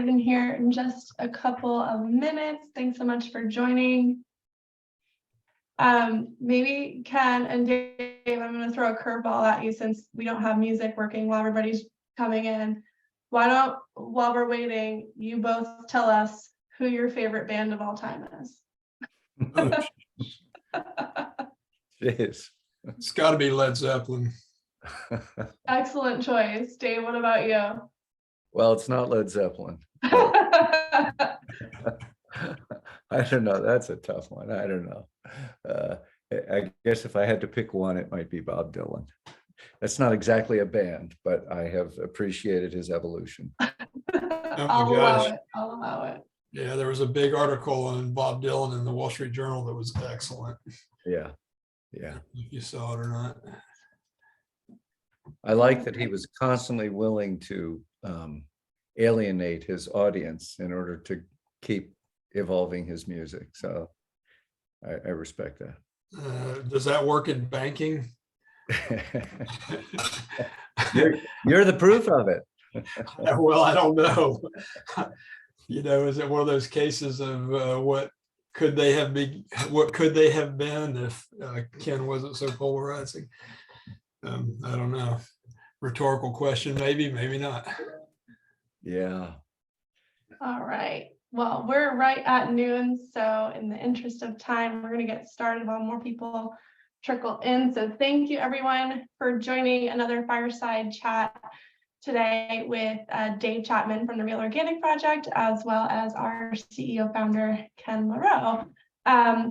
started in here in just a couple of minutes. Thanks so much for joining. Maybe Ken and Dave, I'm going to throw a curveball at you since we don't have music working while everybody's coming in. Why don't, while we're waiting, you both tell us who your favorite band of all time is? Jeez. It's got to be Led Zeppelin. Excellent choice. Dave, what about you? Well, it's not Led Zeppelin. I don't know. That's a tough one. I don't know. I guess if I had to pick one, it might be Bob Dylan. That's not exactly a band, but I have appreciated his evolution. I'll allow it. I'll allow it. Yeah, there was a big article on Bob Dylan in the Wall Street Journal that was excellent. Yeah. Yeah. If you saw it or not. I like that he was constantly willing to alienate his audience in order to keep evolving his music. So I respect that. Does that work in banking? You're the proof of it. Well, I don't know. You know, is it one of those cases of what could they have been? What could they have been if Ken wasn't so polarizing? I don't know. Rhetorical question, maybe, maybe not. Yeah. All right. Well, we're right at noon. So in the interest of time, we're going to get started while more people trickle in. So thank you everyone for joining another fireside chat today with Dave Chapman from the Real Organic Project, as well as our CEO founder, Ken LaRoe.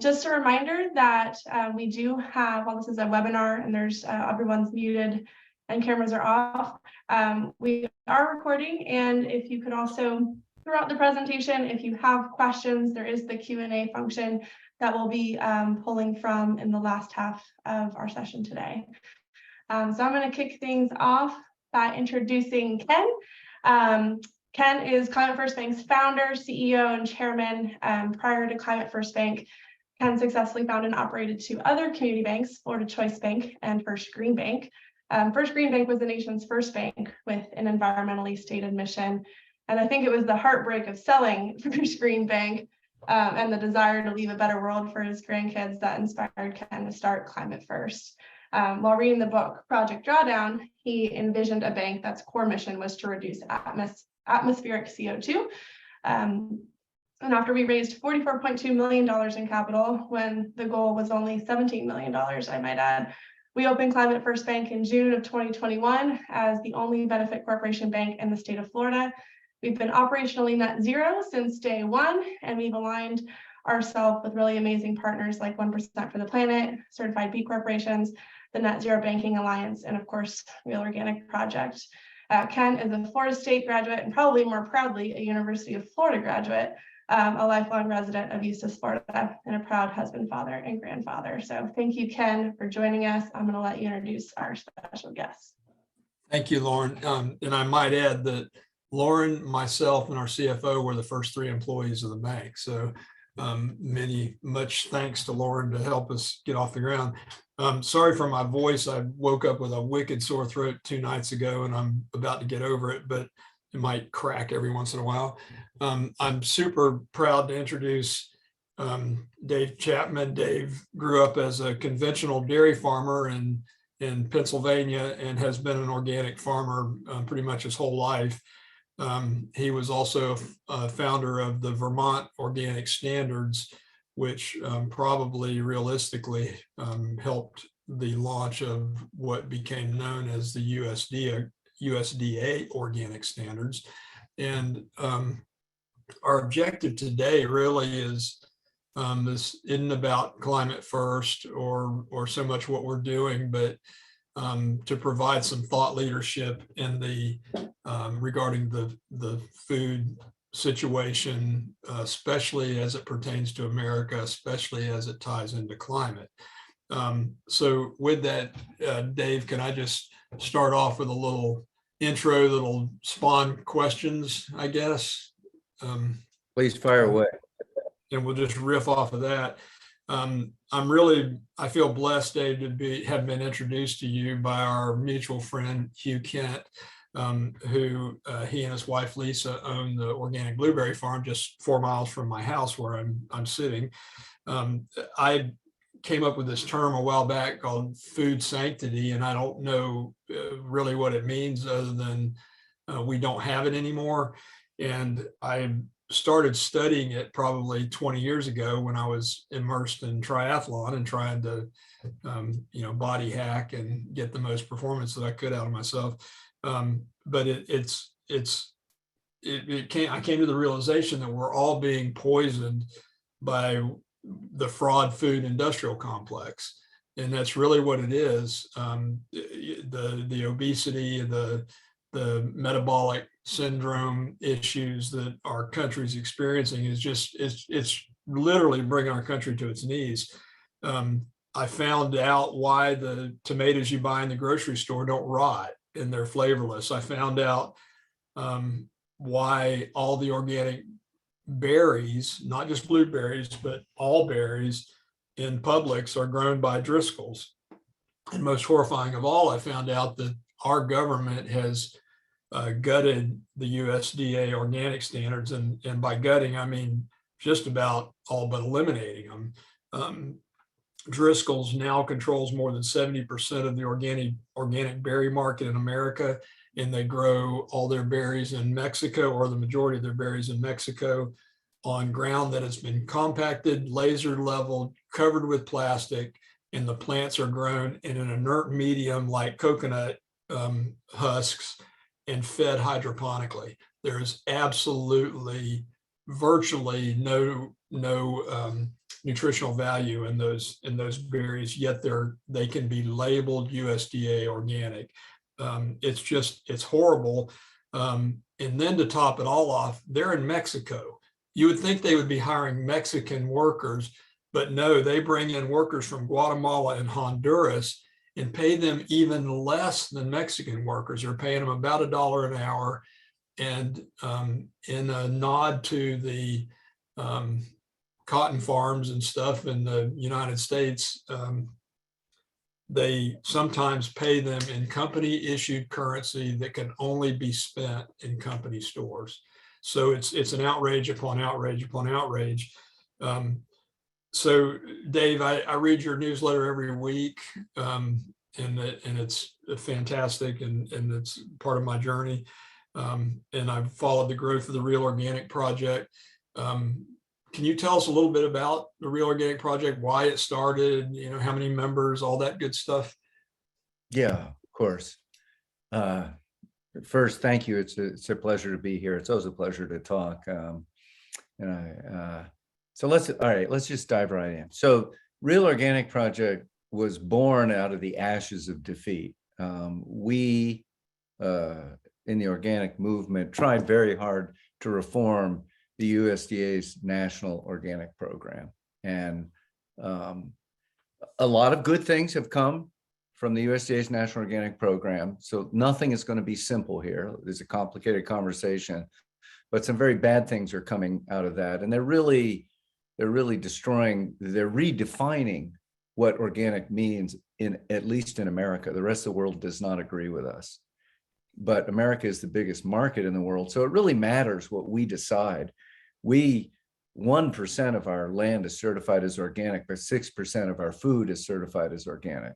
Just a reminder that we do have, while this is a webinar and there's everyone's muted and cameras are off, we are recording. And if you could also, throughout the presentation, if you have questions, there is the Q&A function that we'll be pulling from in the last half of our session today. So I'm going to kick things off by introducing Ken. Ken is Climate First Bank's founder, CEO, and chairman. Prior to Climate First Bank, Ken successfully founded and operated two other community banks, Florida Choice Bank and First Green Bank. First Green Bank was the nation's first bank with an environmentally stated mission. And I think it was the heartbreak of selling First Green Bank and the desire to leave a better world for his grandkids that inspired Ken to start Climate First. While reading the book Project Drawdown, he envisioned a bank that's core mission was to reduce atmospheric CO2. And after we raised $44.2 million in capital, when the goal was only $17 million, I might add, we opened Climate First Bank in June of 2021 as the only benefit corporation bank in the state of Florida. We've been operationally net zero since day one, and we've aligned ourselves with really amazing partners like 1% for the Planet, certified B corporations, the Net Zero Banking Alliance, and of course, Real Organic Project. Ken is a Florida State graduate and probably more proudly a University of Florida graduate, a lifelong resident of Eustis, Florida, and a proud husband, father, and grandfather. So thank you, Ken, for joining us. I'm going to let you introduce our special guest. Thank you, Lauren. And I might add that Lauren, myself, and our CFO were the first three employees of the bank. So much thanks to Lauren to help us get off the ground. Sorry for my voice. I woke up with a wicked sore throat 2 nights ago, and I'm about to get over it, but it might crack every once in a while. I'm super proud to introduce Dave Chapman. Dave grew up as a conventional dairy farmer in Pennsylvania and has been an organic farmer pretty much his whole life. He was also a founder of the Vermont Organic Standards, which probably realistically helped the launch of what became known as the USDA Organic Standards. And our objective today really is this isn't about climate first or so much what we're doing, but to provide some thought leadership in the regarding the food situation, especially as it pertains to America, especially as it ties into climate. So with that, Dave, can I just start off with a little intro that'll spawn questions, I guess? Please fire away. And we'll just riff off of that. I feel blessed, Dave, to have been introduced to you by our mutual friend, Hugh Kent. who he and his wife Lisa own the organic blueberry farm just 4 miles from my house where I'm sitting. I came up with this term a while back called food sanctity, and I don't know really what it means other than we don't have it anymore. And I started studying it probably 20 years ago when I was immersed in triathlon and trying to, body hack and get the most performance that I could out of myself. But I came to the realization that we're all being poisoned by the fraud food industrial complex. And that's really what it is. The obesity, the metabolic syndrome issues that our country's experiencing is just, it's literally bringing our country to its knees. I found out why the tomatoes you buy in the grocery store don't rot and they're flavorless. I found out why all the organic berries, not just blueberries, but all berries in Publix are grown by Driscolls. And most horrifying of all, I found out that our government has gutted the USDA organic standards. And by gutting, I mean just about all but eliminating them. Driscoll's now controls more than 70% of the organic berry market in America, and they grow all their berries in Mexico, or the majority of their berries in Mexico, on ground that has been compacted, laser leveled, covered with plastic, and the plants are grown in an inert medium like coconut husks and fed hydroponically. There's absolutely virtually no nutritional value in those berries, yet they can be labeled USDA organic. It's horrible. And then to top it all off, they're in Mexico. You would think they would be hiring Mexican workers, but no, they bring in workers from Guatemala and Honduras and pay them even less than Mexican workers. They're paying them about $1 an hour. And in a nod to the cotton farms and stuff in the United States, they sometimes pay them in company issued currency that can only be spent in company stores. So it's an outrage upon outrage upon outrage. So Dave, I read your newsletter every week, and it's fantastic, and it's part of my journey. And I've followed the growth of the Real Organic Project. Can you tell us a little bit about the Real Organic Project, why it started, how many members, all that good stuff? Yeah, of course. First, thank you. It's a pleasure to be here. It's always a pleasure to talk. So let's just dive right in. So Real Organic Project was born out of the ashes of defeat. We in the organic movement tried very hard to reform the USDA's National Organic Program. And a lot of good things have come from the USDA's National Organic Program. So nothing is going to be simple here. It's a complicated conversation, but some very bad things are coming out of that. And they're really redefining what organic means, at least in America. The rest of the world does not agree with us. But America is the biggest market in the world. So it really matters what we decide. 1% of our land is certified as organic, but 6% of our food is certified as organic.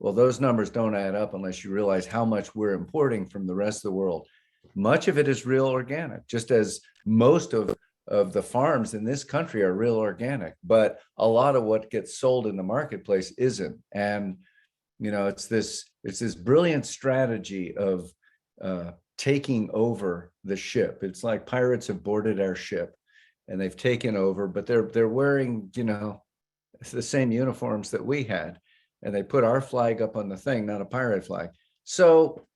Well, those numbers don't add up unless you realize how much we're importing from the rest of the world. Much of it is real organic, just as most of the farms in this country are real organic, but a lot of what gets sold in the marketplace isn't. And it's this brilliant strategy of taking over the ship. It's like pirates have boarded our ship and they've taken over, but they're wearing the same uniforms that we had, and they put our flag up on the thing, not a pirate flag. So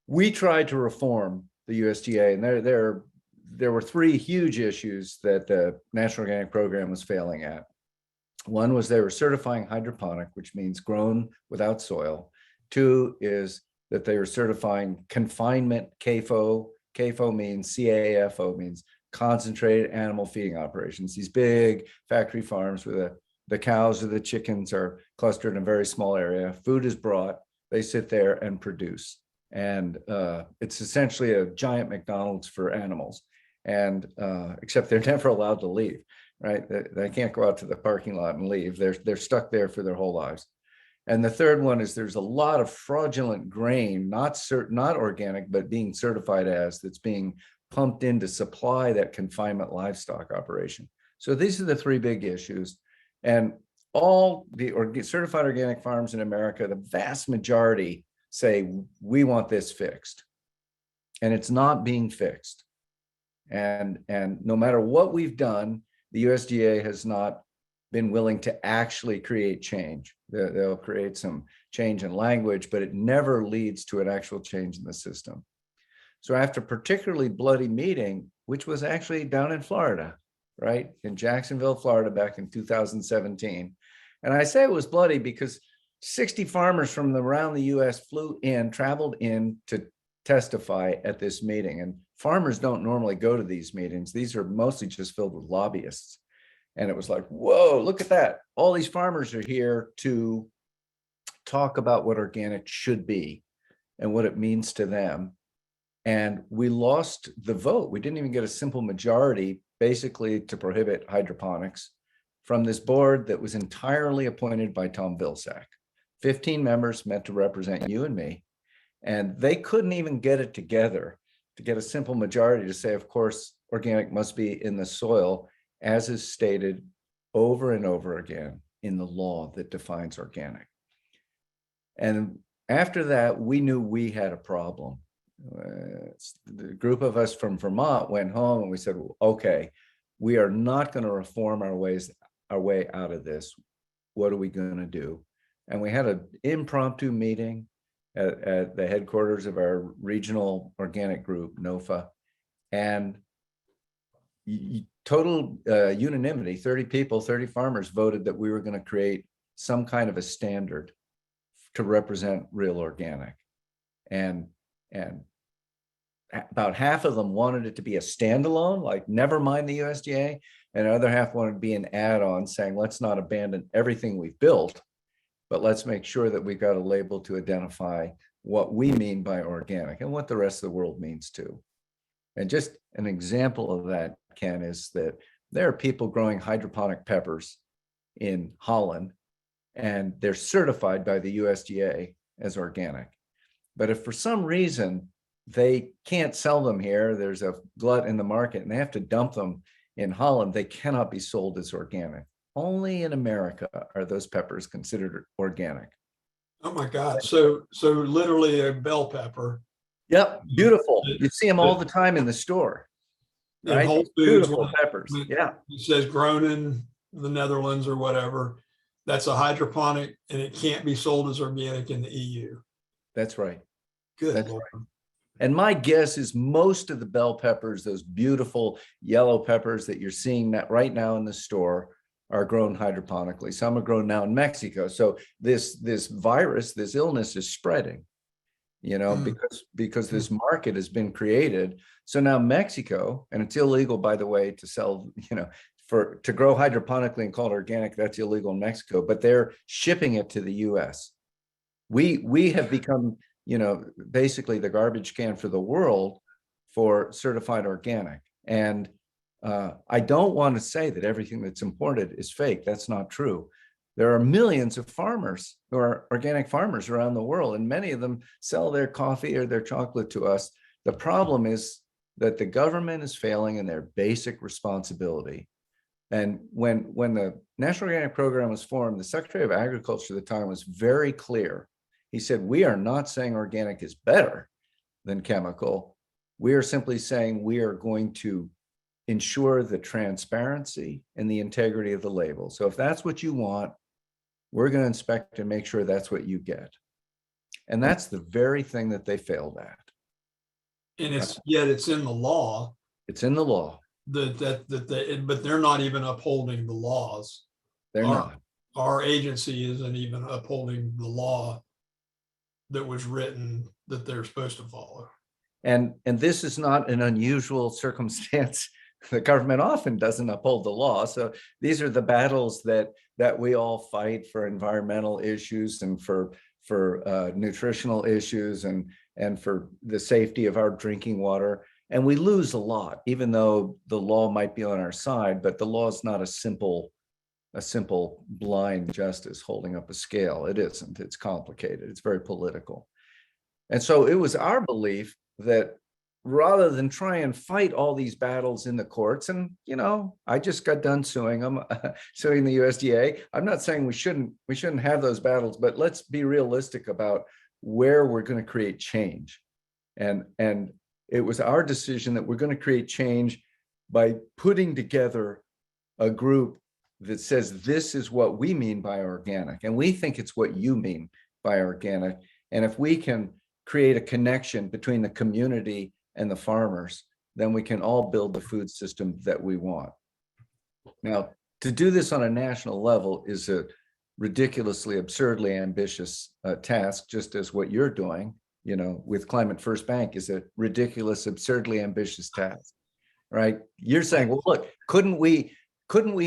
we tried to reform the USDA, and there were three huge issues that the National Organic Program was failing at. One was they were certifying hydroponic, which means grown without soil. Two is that they were certifying confinement CAFO. CAFO means CAFO means concentrated animal feeding operations. These big factory farms where the cows or the chickens are clustered in a very small area. Food is brought, they sit there and produce. And it's essentially a giant McDonald's for animals. And except they're never allowed to leave, right? They can't go out to the parking lot and leave. They're stuck there for their whole lives. And the third one is there's a lot of fraudulent grain, not organic, but being certified as, that's being pumped in to supply that confinement livestock operation. So these are the three big issues. And all the certified organic farms in America, the vast majority say, we want this fixed. And it's not being fixed. And no matter what we've done, the USDA has not been willing to actually create change. They'll create some change in language, but it never leads to an actual change in the system. So after a particularly bloody meeting, which was actually down in Florida, right? In Jacksonville, Florida, back in 2017. And I say it was bloody because 60 farmers from around the US traveled in to testify at this meeting. And farmers don't normally go to these meetings. These are mostly just filled with lobbyists. And it was like, whoa, look at that. All these farmers are here to talk about what organic should be and what it means to them. And we lost the vote. We didn't even get a simple majority, basically to prohibit hydroponics, from this board that was entirely appointed by Tom Vilsack. 15 members meant to represent you and me. And they couldn't even get it together to get a simple majority to say, of course, organic must be in the soil, as is stated over and over again in the law that defines organic. And after that, we knew we had a problem. The group of us from Vermont went home and we said, okay, we are not going to reform our way out of this. What are we going to do? And we had an impromptu meeting at the headquarters of our regional organic group, NOFA, and total unanimity, 30 people, 30 farmers voted that we were going to create some kind of a standard to represent real organic. And about half of them wanted it to be a standalone, like never mind the USDA, and the other half wanted to be an add-on saying, let's not abandon everything we've built, but let's make sure that we've got a label to identify what we mean by organic and what the rest of the world means too. And just an example of that, Ken, is that there are people growing hydroponic peppers in Holland, and they're certified by the USDA as organic. But if for some reason they can't sell them here, there's a glut in the market and they have to dump them in Holland, they cannot be sold as organic. Only in America are those peppers considered organic. Oh my God. So literally a bell pepper. Yep, beautiful. You see them all the time in the store. Right? Whole Foods, beautiful peppers. Yeah. It says grown in the Netherlands or whatever. That's a hydroponic and it can't be sold as organic in the EU. That's right. Good That's Lord. right. And my guess is most of the bell peppers, those beautiful yellow peppers that you're seeing that right now in the store, are grown hydroponically. Some are grown now in Mexico. So this virus, this illness is spreading, because this market has been created. So now Mexico, and it's illegal, by the way, to sell, to grow hydroponically and call it organic, that's illegal in Mexico, but they're shipping it to the US. We have become, basically the garbage can for the world for certified organic. And I don't want to say that everything that's imported is fake. That's not true. There are millions of farmers who are organic farmers around the world, and many of them sell their coffee or their chocolate to us. The problem is that the government is failing in their basic responsibility. And when the National Organic Program was formed, the Secretary of Agriculture at the time was very clear. He said, we are not saying organic is better than chemical. We are simply saying we are going to ensure the transparency and the integrity of the label. So if that's what you want, we're going to inspect and make sure that's what you get. And that's the very thing that they failed at. And yet it's in the law. It's in the law. But they're not even upholding the laws. They're not. Our agency isn't even upholding the law that was written that they're supposed to follow. And this is not an unusual circumstance. The government often doesn't uphold the law. So these are the battles that we all fight for environmental issues and for nutritional issues. And and for the safety of our drinking water. And we lose a lot, even though the law might be on our side, but the law is not a simple blind justice holding up a scale. It isn't. It's complicated. It's very political. And so it was our belief that rather than try and fight all these battles in the courts, and I just got done suing them, suing the USDA. I'm not saying we shouldn't have those battles, but let's be realistic about where we're going to create change. And it was our decision that we're going to create change by putting together a group that says this is what we mean by organic, and we think it's what you mean by organic. And if we can create a connection between the community and the farmers, then we can all build the food system that we want. Now, to do this on a national level is a ridiculously, absurdly ambitious task, just as what you're doing, with Climate First Bank is a ridiculous, absurdly ambitious task, right? You're saying, well, look, couldn't we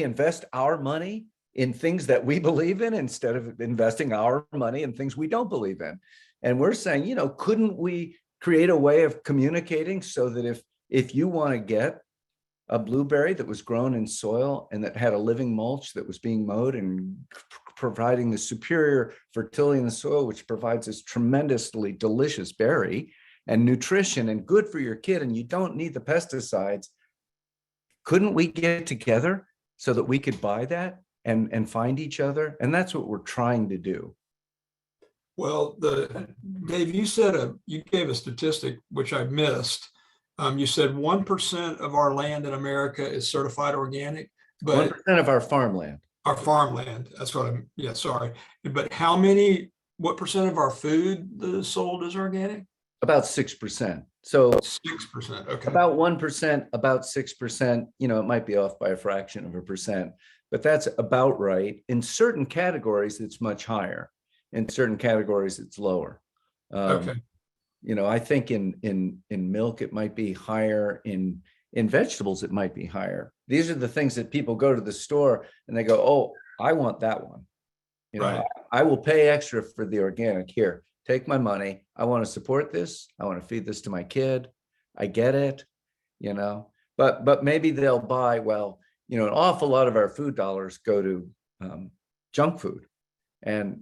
invest our money in things that we believe in instead of investing our money in things we don't believe in? And we're saying, couldn't we create a way of communicating so that if you want to get a blueberry that was grown in soil and that had a living mulch that was being mowed and providing the superior fertility in the soil, which provides this tremendously delicious berry and nutrition and good for your kid, and you don't need the pesticides, couldn't we get together so that we could buy that and find each other? And that's what we're trying to do. Well, Dave, you gave a statistic which I missed. You said 1% of our land in America is certified organic, but 1% of our farmland. Our farmland. That's what sorry. But what percent of our food is sold as organic? About 6%. So 6%. Okay. About 1%, about 6%. It might be off by a fraction of a percent, but that's about right. In certain categories, it's much higher. In certain categories, it's lower. Okay. I think in milk, it might be higher. In vegetables, it might be higher. These are the things that people go to the store and they go, oh, I want that one. Right. I will pay extra for the organic. Here, take my money. I want to support this. I want to feed this to my kid. I get it, but maybe they'll buy, an awful lot of our food dollars go to junk food. And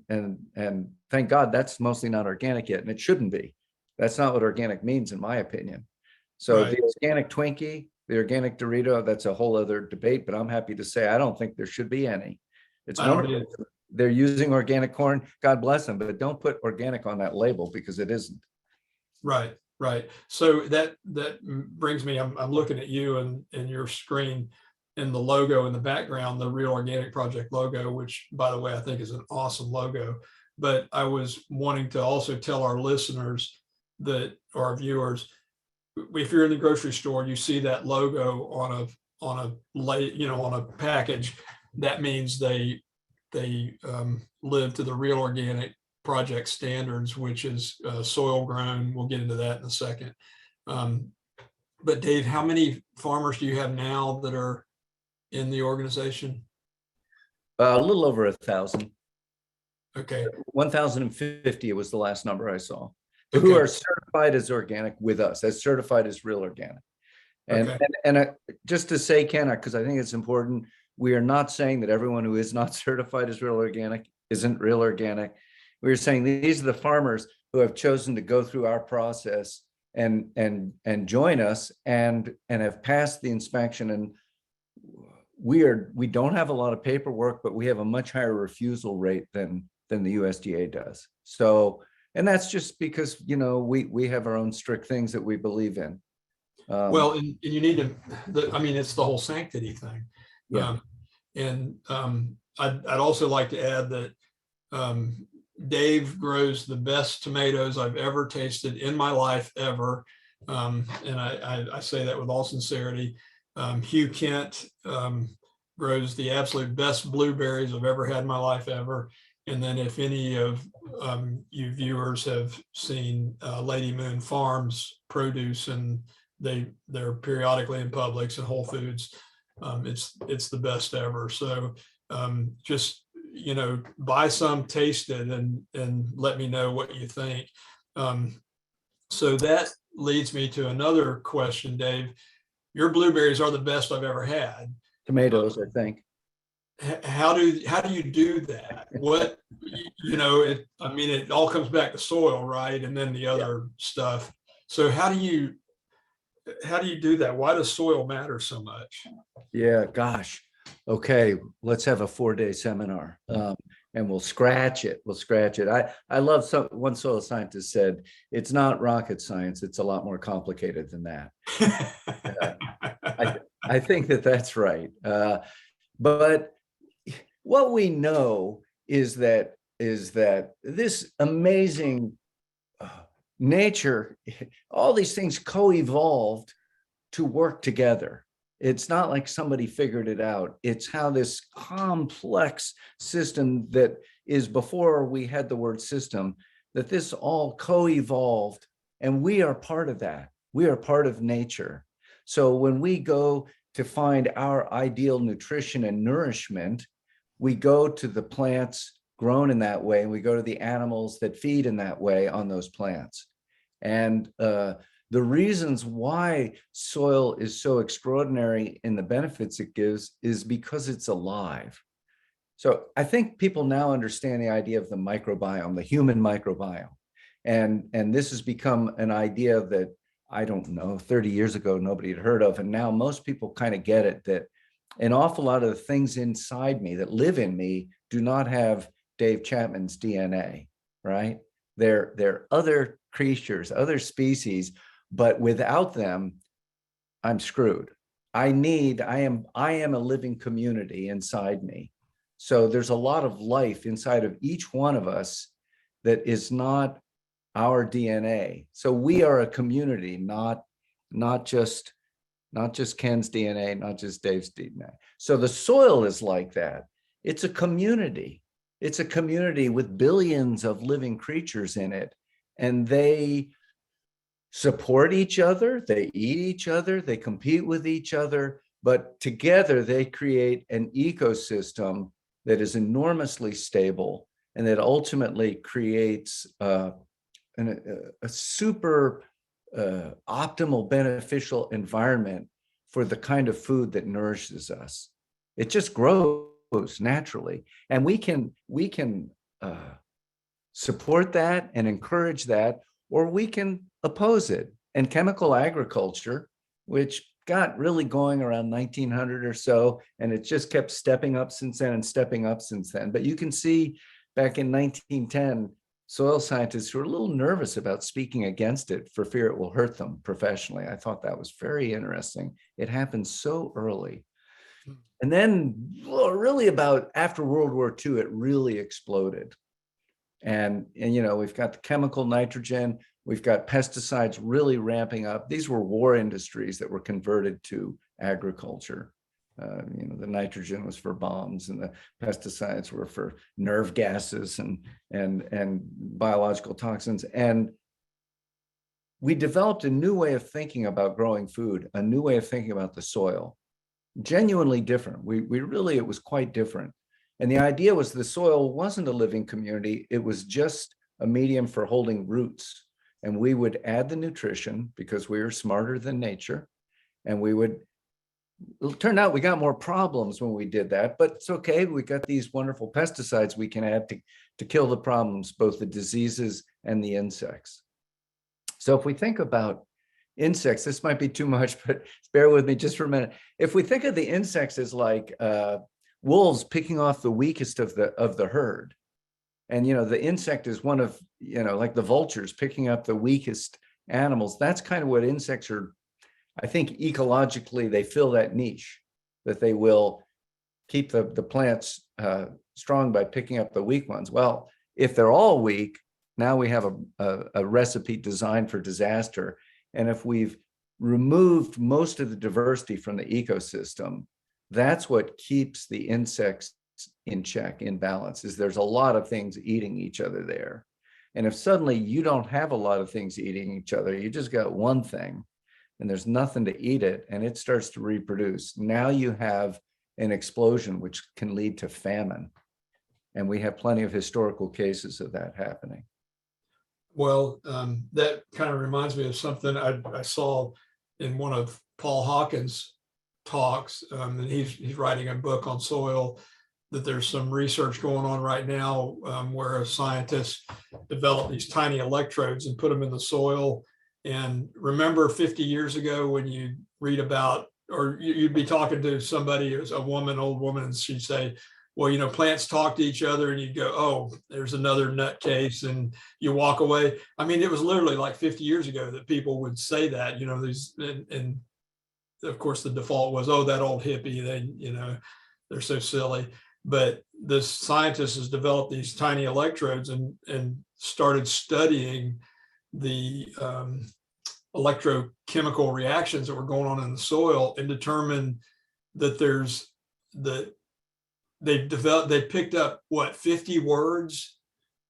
thank God that's mostly not organic yet, and it shouldn't be. That's not what organic means, in my opinion. So Right. The organic Twinkie, the organic Dorito, that's a whole other debate, but I'm happy to say I don't think there should be any. It's wonderful. They're using organic corn, God bless them, but don't put organic on that label because it isn't. Right. So that brings me, I'm looking at you and your screen, and the logo in the background, the Real Organic Project logo, which, by the way, I think is an awesome logo. But I was wanting to also tell our listeners or our viewers, if you're in the grocery store, you see that logo on a package, that means they live to the Real Organic Project standards, which is soil grown. We'll get into that in a second. But Dave, how many farmers do you have now that are in the organization? A little over 1,000. Okay. 1,050 was the last number I saw. Okay. Who are certified as organic with us, as certified as Real Organic. And Okay. and just to say, Ken, because I think it's important, we are not saying that everyone who is not certified as Real Organic isn't Real Organic. We're saying these are the farmers who have chosen to go through our process and join us and have passed the inspection. And we don't have a lot of paperwork, but we have a much higher refusal rate than the USDA does. So, and that's just because we have our own strict things that we believe in. Well, and you need to. It's the whole sanctity thing. Yeah. I'd also like to add that Dave grows the best tomatoes I've ever tasted in my life ever, and I say that with all sincerity. Hugh Kent grows the absolute best blueberries I've ever had in my life ever. And then if any of you viewers have seen Lady Moon Farms produce, and they're periodically in Publix and Whole Foods, it's the best ever. So just buy some, taste it, and let me know what you think. So that leads me to another question, Dave. Your blueberries are the best I've ever had. Tomatoes, I think. How do you do that? What, I mean, it all comes back to soil, right? And then the other stuff. So how do you do that? Why does soil matter so much? Yeah, gosh. Okay, let's have a 4-day seminar. And we'll scratch it. We'll scratch it. I love one soil scientist said, it's not rocket science. It's a lot more complicated than that. I think that's right. But what we know is that this amazing nature, all these things co-evolved to work together. It's not like somebody figured it out. It's how this complex system that is before we had the word system, that this all co-evolved, and we are part of that. We are part of nature. So when we go to find our ideal nutrition and nourishment, we go to the plants grown in that way, and we go to the animals that feed in that way on those plants. And the reasons why soil is so extraordinary in the benefits it gives is because it's alive. So I think people now understand the idea of the microbiome, the human microbiome. And this has become an idea that, I don't know, 30 years ago, nobody had heard of. And now most people kind of get it, that an awful lot of the things inside me that live in me do not have Dave Chapman's DNA, right? They're other creatures, other species, but without them, I'm screwed. I am a living community inside me. So there's a lot of life inside of each one of us that is not our DNA. So we are a community, not just Ken's DNA, not just Dave's DNA. So the soil is like that. It's a community. It's a community with billions of living creatures in it, and they support each other, they eat each other, they compete with each other, but together they create an ecosystem that is enormously stable and that ultimately creates a super optimal, beneficial environment for the kind of food that nourishes us. It just grows naturally, and we can support that and encourage that, or we can oppose it. And chemical agriculture, which got really going around 1900 or so, and it just kept stepping up since then and stepping up since then. But you can see back in 1910, soil scientists were a little nervous about speaking against it for fear it will hurt them professionally. I thought that was very interesting. It happened so early. And then really about after World War II, it really exploded. And we've got the chemical nitrogen, we've got pesticides really ramping up. These were war industries that were converted to agriculture. The nitrogen was for bombs, and the pesticides were for nerve gases and biological toxins. And we developed a new way of thinking about growing food, a new way of thinking about the soil, genuinely different. It was quite different. And the idea was the soil wasn't a living community. It was just a medium for holding roots. And we would add the nutrition because we were smarter than nature. And it turned out we got more problems when we did that, but it's okay. We got these wonderful pesticides we can add to kill the problems, both the diseases and the insects. So if we think about insects, this might be too much, but bear with me just for a minute. If we think of the insects as like wolves picking off the weakest of the herd, and the insect is one of like the vultures picking up the weakest animals, that's kind of what insects are. I think ecologically they fill that niche, that they will keep the plants strong by picking up the weak ones. Well, if they're all weak, now we have a recipe designed for disaster. And if we've removed most of the diversity from the ecosystem, that's what keeps the insects in check, in balance, is there's a lot of things eating each other there. And if suddenly you don't have a lot of things eating each other, you just got one thing and there's nothing to eat it, and it starts to reproduce. Now you have an explosion which can lead to famine. And we have plenty of historical cases of that happening. Well, that kind of reminds me of something I saw in one of Paul Hawkins' talks, and he's writing a book on soil, that there's some research going on right now where a scientist developed these tiny electrodes and put them in the soil. And remember 50 years ago when you read about, or you'd be talking to somebody, it was a woman, old woman, and she'd say, well, you know, plants talk to each other, and you'd go, oh, there's another nutcase, and you walk away. I mean, it was literally like 50 years ago that people would say that, you know, these, and of course the default was, oh, that old hippie, they, you know, they're so silly. But this scientist has developed these tiny electrodes and started studying the electrochemical reactions that were going on in the soil, and determined that they picked up what, 50 words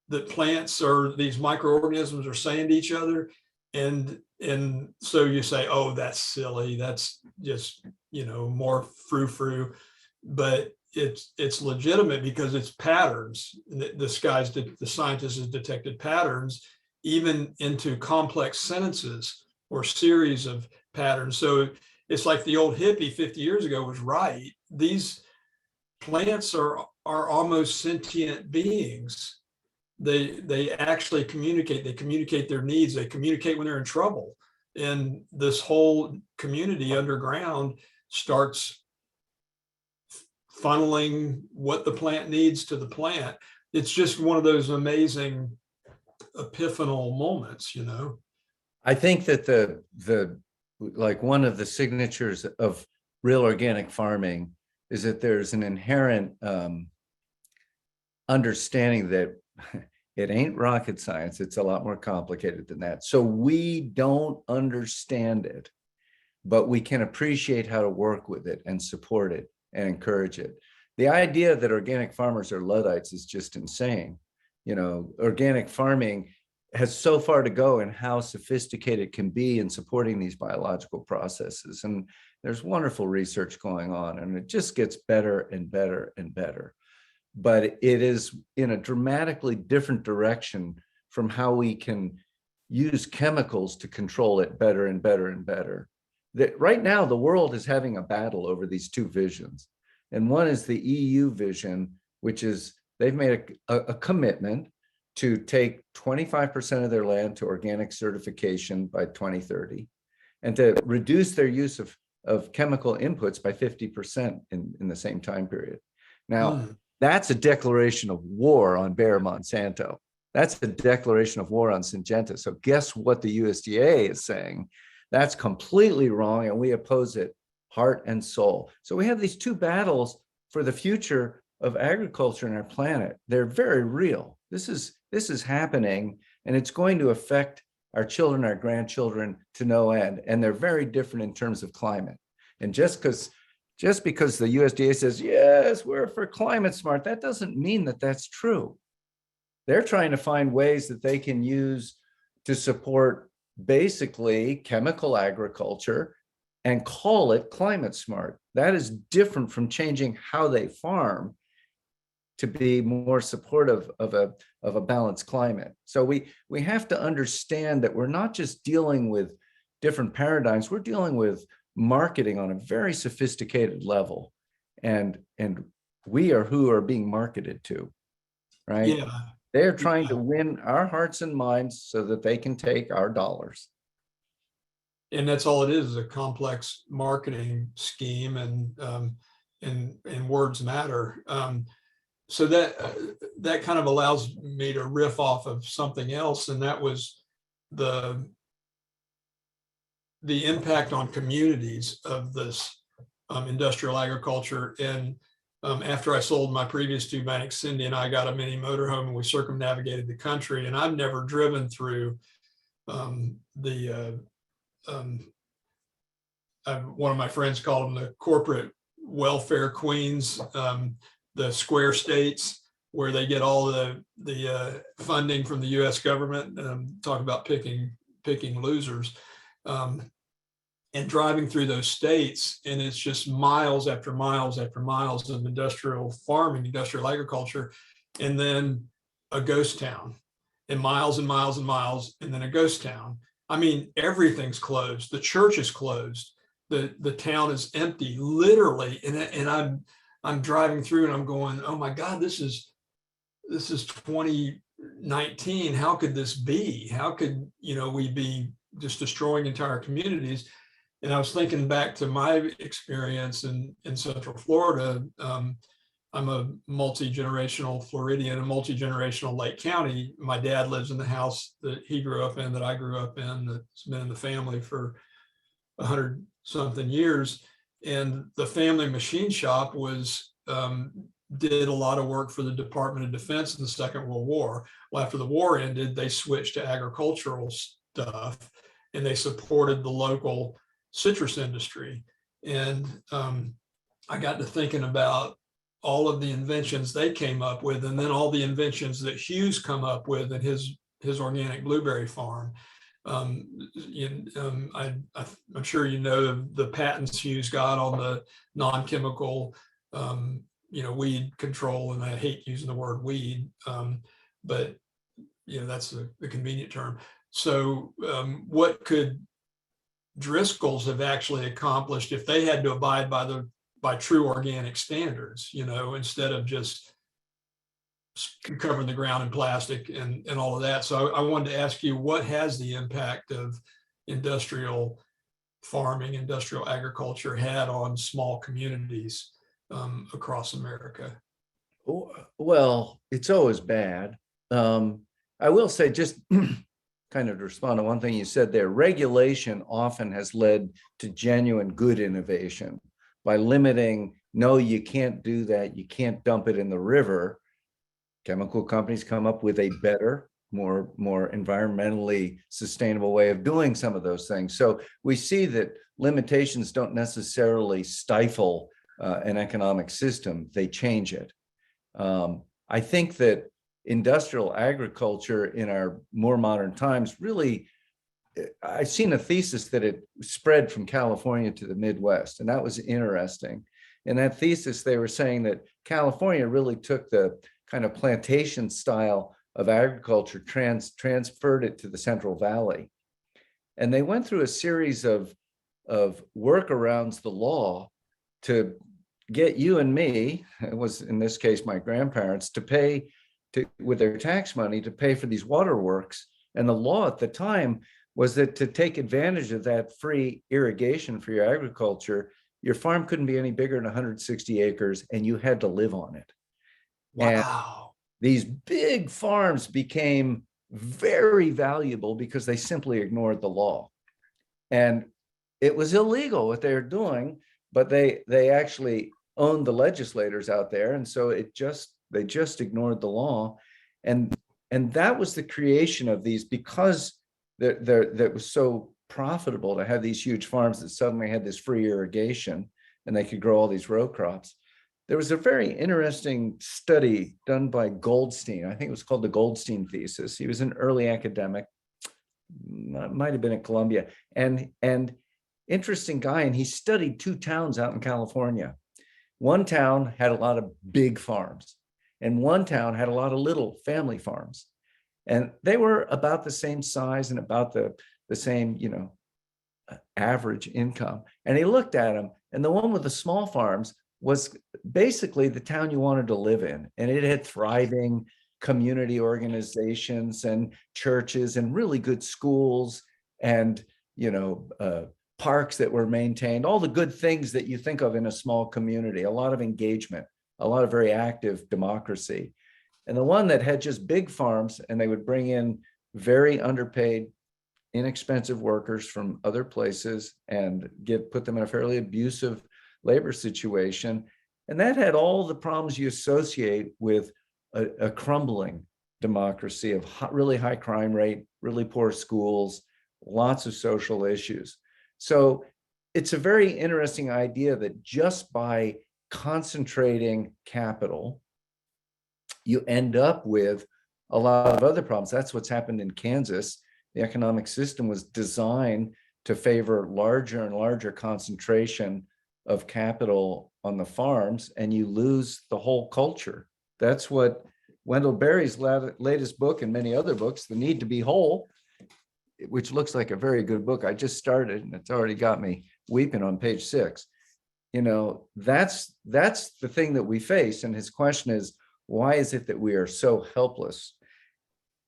that plants or these microorganisms are saying to each other. And so you say, oh, that's silly, that's just, you know, more frou-frou. But it's legitimate because it's patterns. The scientist has detected patterns even into complex sentences or series of patterns. So it's like the old hippie 50 years ago was right. These plants are almost sentient beings. They actually communicate. They communicate their needs. They communicate when they're in trouble. And this whole community underground starts funneling what the plant needs to the plant. It's just one of those amazing epiphanal moments, you know. I think that the like one of the signatures of real organic farming is that there's an inherent understanding that it ain't rocket science. It's a lot more complicated than that. So we don't understand it, but we can appreciate how to work with it and support it and encourage it. The idea that organic farmers are Luddites is just insane. You know, organic farming has so far to go in how sophisticated it can be in supporting these biological processes. And there's wonderful research going on, and it just gets better and better and better. But it is in a dramatically different direction from how we can use chemicals to control it better and better and better. That right now, the world is having a battle over these two visions. And one is the EU vision, which is they've made a commitment to take 25% of their land to organic certification by 2030, and to reduce their use of chemical inputs by 50% in the same time period. Now, that's a declaration of war on Bayer Monsanto. That's a declaration of war on Syngenta. So guess what the USDA is saying? That's completely wrong, and we oppose it heart and soul. So we have these two battles for the future of agriculture on our planet. They're very real. This is happening, and it's going to affect our children, our grandchildren to no end. And they're very different in terms of climate. And just because the USDA says, yes, we're for climate smart, that doesn't mean that that's true. They're trying to find ways that they can use to support basically chemical agriculture and call it climate smart. That is different from changing how they farm to be more supportive of a balanced climate. So we have to understand that we're not just dealing with different paradigms, we're dealing with marketing on a very sophisticated level. And we are who are being marketed to, right? Yeah. They're trying to win our hearts and minds so that they can take our dollars. And that's all it is a complex marketing scheme, and words matter. So that kind of allows me to riff off of something else, and that was the impact on communities of this industrial agriculture. And after I sold my previous two banks, Cindy and I got a mini motorhome, and we circumnavigated the country. And I've never driven through one of my friends called them the corporate welfare queens, the square states, where they get all the funding from the U.S. government. Talk about picking losers, and driving through those states, and it's just miles after miles after miles of industrial farming, industrial agriculture, and then a ghost town. and miles and miles and miles, and then a ghost town. I mean, everything's closed. The church is closed. The town is empty, literally. And I'm driving through and I'm going, oh my God, this is 2019. How could this be? How could, we be just destroying entire communities? And I was thinking back to my experience in Central Florida. I'm a multi-generational Floridian, a multi-generational Lake County. My dad lives in the house that he grew up in, that I grew up in, that's been in the family for 100-something years. And the family machine shop did a lot of work for the Department of Defense in the Second World War. Well, after the war ended, they switched to agricultural stuff, and they supported the local citrus industry. And I got to thinking about all of the inventions they came up with, and then all the inventions that Hugh's come up with in his organic blueberry farm. I'm sure the patents Hugh's got on the non-chemical weed control, and I hate using the word weed, but that's the convenient term. So what could Driscoll's have actually accomplished if they had to abide by true organic standards, instead of just covering the ground in plastic and all of that. So I wanted to ask you, what has the impact of industrial farming, industrial agriculture had on small communities across America? Well, it's always bad. I will say, just kind of to respond to one thing you said there, regulation often has led to genuine good innovation by limiting, no, you can't do that, you can't dump it in the river. Chemical companies come up with a better, more environmentally sustainable way of doing some of those things. So we see that limitations don't necessarily stifle an economic system, they change it. I think that industrial agriculture in our more modern times, really, I've seen a thesis that it spread from California to the Midwest, and that was interesting. In that thesis, they were saying that California really took the kind of plantation style of agriculture, transferred it to the Central Valley. And they went through a series of workarounds the law to get you and me, it was in this case my grandparents, to pay with their tax money to pay for these waterworks. And the law at the time was that to take advantage of that free irrigation for your agriculture, your farm couldn't be any bigger than 160 acres and you had to live on it. Wow. And these big farms became very valuable because they simply ignored the law. And it was illegal what they were doing, but they actually owned the legislators out there. And so they just ignored the law. And that was the creation of these, because that was so profitable to have these huge farms that suddenly had this free irrigation and they could grow all these row crops. There was a very interesting study done by Goldstein. I think it was called the Goldstein thesis. He was an early academic, might have been at Columbia, and interesting guy. And he studied two towns out in California. One town had a lot of big farms, and one town had a lot of little family farms. And they were about the same size and about the same, average income. And he looked at them, and the one with the small farms was basically the town you wanted to live in. And it had thriving community organizations and churches and really good schools and, parks that were maintained, all the good things that you think of in a small community, a lot of engagement, a lot of very active democracy. And the one that had just big farms, and they would bring in very underpaid, inexpensive workers from other places and put them in a fairly abusive labor situation. And that had all the problems you associate with a crumbling democracy of really high crime rate, really poor schools, lots of social issues. So it's a very interesting idea that just by concentrating capital, you end up with a lot of other problems. That's what's happened in Kansas. The economic system was designed to favor larger and larger concentration of capital on the farms, and you lose the whole culture. That's what Wendell Berry's latest book and many other books, The Need to Be Whole, which looks like a very good book. I just started and it's already got me weeping on page 6. You know, that's the thing that we face. And his question is, why is it that we are so helpless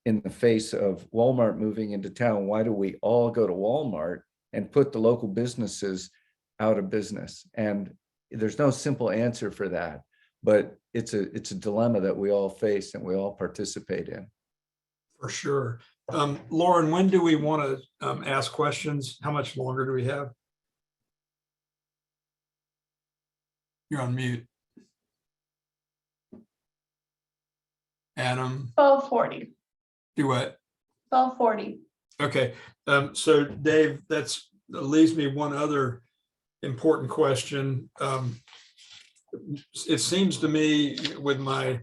in the face of Walmart moving into town? Why do we all go to Walmart and put the local businesses out of business? And there's no simple answer for that, but it's a dilemma that we all face and we all participate in. For sure. Lauren, when do we want to ask questions? How much longer do we have? You're on mute. Adam. 12:40. Do what? 12:40. Okay. So Dave, that leaves me one other important question. It seems to me with my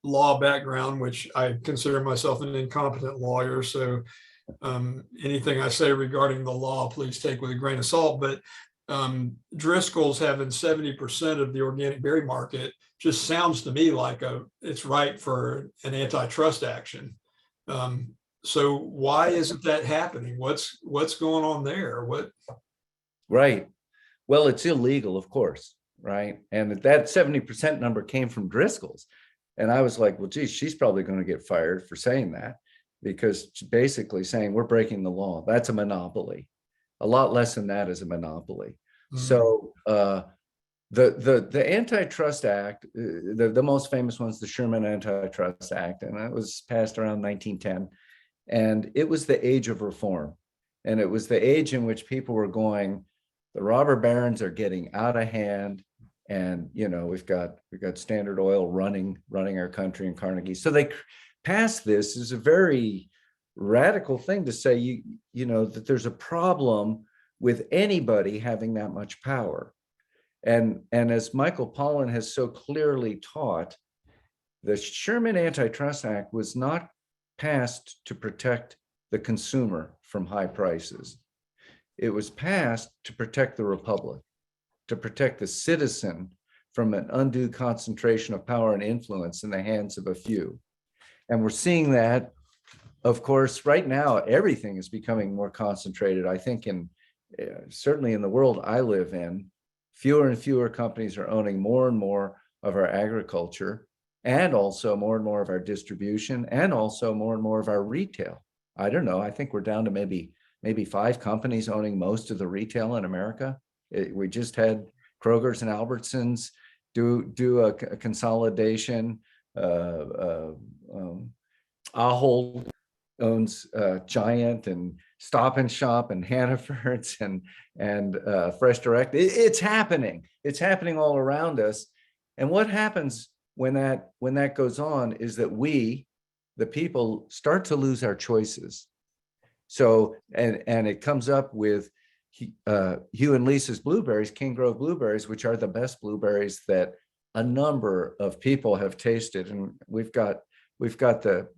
law background, which I consider myself an incompetent lawyer, so anything I say regarding the law, please take with a grain of salt. But Driscoll's having 70% of the organic berry market just sounds to me like it's right for an antitrust action. So why isn't that happening? What's going on there? What? Right. Well, it's illegal, of course, right? And that 70% number came from Driscoll's. And I was like, well, geez, she's probably going to get fired for saying that, because basically saying we're breaking the law. That's a monopoly. A lot less than that is a monopoly. Mm-hmm. So the Antitrust Act, the most famous one's the Sherman Antitrust Act, and that was passed around 1910. And it was the age of reform. And it was the age in which people were going, the robber barons are getting out of hand. And, you know, we've got Standard Oil running our country and Carnegie. So they passed this as a very radical thing to say, you know, that there's a problem with anybody having that much power. And as Michael Pollan has so clearly taught, the Sherman Antitrust Act was not passed to protect the consumer from high prices. It was passed to protect the republic, to protect the citizen from an undue concentration of power and influence in the hands of a few. And we're seeing that, of course, right now, everything is becoming more concentrated. I think certainly in the world I live in, fewer and fewer companies are owning more and more of our agriculture, and also more and more of our distribution, and also more and more of our retail. I don't know, I think we're down to maybe 5 companies owning most of the retail in America. We just had Kroger's and Albertsons do a consolidation. Ahold owns Giant and Stop and Shop and Hannaford's and Fresh Direct. It's happening. It's happening all around us. And what happens when that goes on is that we, the people, start to lose our choices. So and it comes up with Hugh and Lisa's blueberries, King Grove blueberries, which are the best blueberries that a number of people have tasted, and we've got the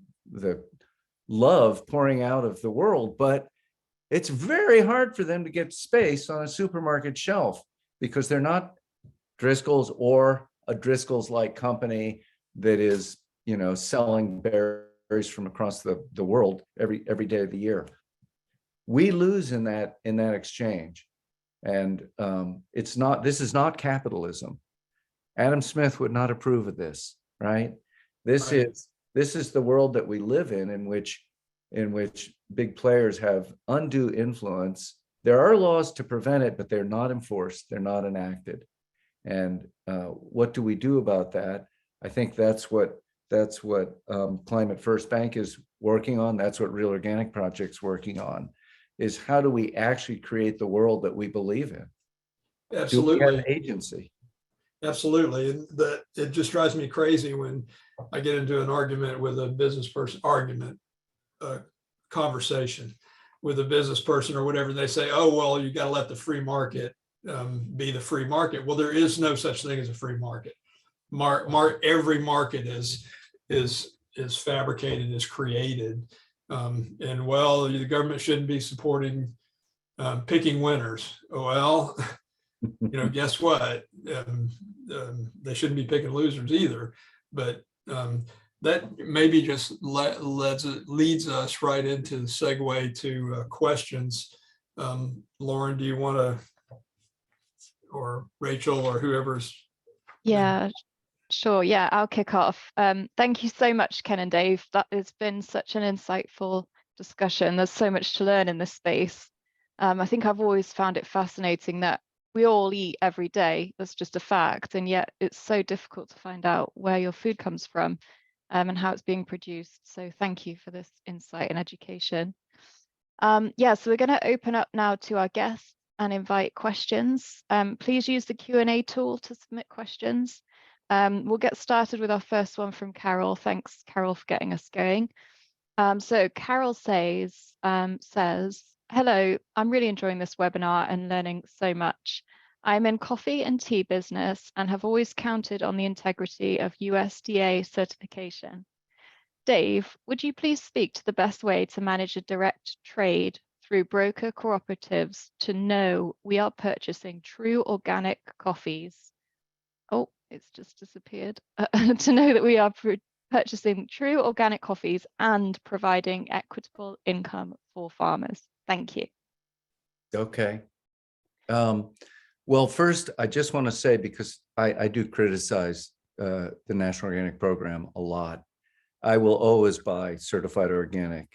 love pouring out of the world, but it's very hard for them to get space on a supermarket shelf because they're not Driscoll's or a Driscoll's-like company that is, you know, selling berries from across the world every day of the year. We lose in that exchange, and this is not capitalism. Adam Smith would not approve of this, right? This is the world that we live in which big players have undue influence. There are laws to prevent it, but they're not enforced. They're not enacted. And what do we do about that? I think that's what Climate First Bank is working on. That's what Real Organic Project's working on, is how do we actually create the world that we believe in? Absolutely. Do we have agency? Absolutely. And it just drives me crazy when I get into an argument with a business person, conversation with a business person or whatever. They say, oh, well, you got to let the free market be the free market. Well, there is no such thing as a free market. Every market is fabricated, is created. And well, the government shouldn't be supporting picking winners. Well, you know, guess what? they shouldn't be picking losers either. But that maybe just leads us right into the segue to questions. Lauren, do you want to, or Rachel, or whoever's? Yeah, sure. Yeah, I'll kick off. Thank you so much, Ken and Dave. That has been such an insightful discussion. There's so much to learn in this space. I think I've always found it fascinating that we all eat every day. That's just a fact. And yet it's so difficult to find out where your food comes from and how it's being produced. So thank you for this insight and education. Yeah, so we're going to open up now to our guests and invite questions. Please use the Q&A tool to submit questions. We'll get started with our first one from Carol. Thanks, Carol, for getting us going. So Carol says, hello, I'm really enjoying this webinar and learning so much. I'm in coffee and tea business and have always counted on the integrity of USDA certification. Dave, would you please speak to the best way to manage a direct trade through broker cooperatives to know we are purchasing true organic coffees? Oh, it's just disappeared. To know that we are purchasing true organic coffees and providing equitable income for farmers. Thank you. Okay. Well, first, I just want to say, because I do criticize the National Organic Program a lot, I will always buy certified organic.